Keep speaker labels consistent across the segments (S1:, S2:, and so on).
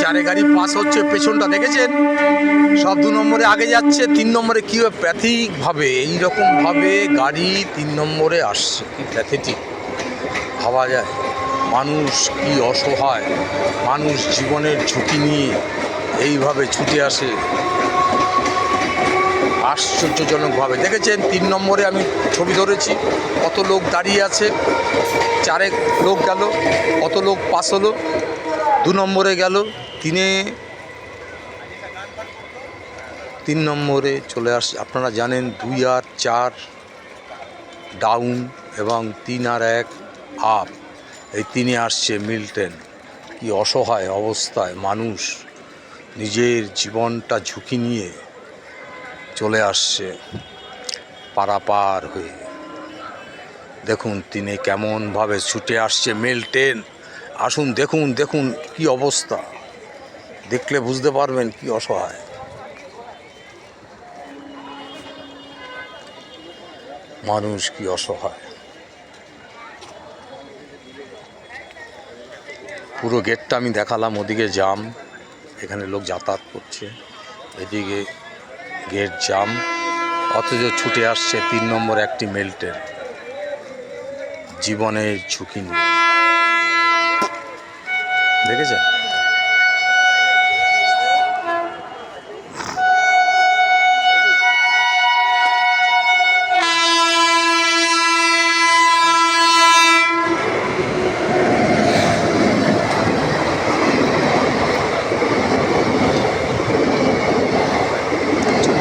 S1: চারে গাড়ি পাস হচ্ছে, পেছনটা দেখেছেন সব 2 নম্বরে আগে যাচ্ছে, 3 নম্বরে কী প্যাথিকভাবে এইরকমভাবে গাড়ি 3 নম্বরে আসছে। কি প্যাথেটিক ভাবা যায়। মানুষ কি অসহায়, মানুষ জীবনের ঝুঁকি নিয়ে এইভাবে ছুটে আসে আশ্চর্যজনকভাবে। দেখেছেন 3 নম্বরে আমি ছবি ধরেছি, কত লোক দাঁড়িয়ে আছে, 4 লোক গেল, কত লোক পাস হলো, 2 নম্বরে গেল, 3 নম্বরে চলে আসছে। আপনারা জানেন 2 আর 4 ডাউন এবং 3 আর 1 আপ, এই 3-এ আসছে মিল্টন। কি অসহায় অবস্থায় মানুষ নিজের জীবনটা ঝুঁকি নিয়ে চলে আসছে পারাপার হয়ে। দেখুন 3-এ কেমনভাবে ছুটে আসছে মিল্টন। আসুন দেখুন দেখুন কি অবস্থা, দেখলে বুঝতে পারবেন কি অসহায় মানুষ, কি অসহায়। পুরো গেটটা আমি দেখালাম, ওদিকে জাম, এখানে লোক যাতায়াত করছে, এদিকে গেট জাম, অথচ ছুটে আসছে 3 নম্বর একটি মিল্টন জীবনের ঝুঁকি নিয়ে। দেখেছেন?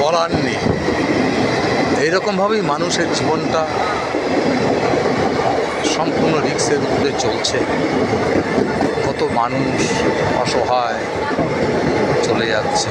S1: বলার নেই, এইরকমভাবেই মানুষের জীবনটা সম্পূর্ণ রিস্কের উপরে চলছে। কত মানুষ অসহায় চলে যাচ্ছে।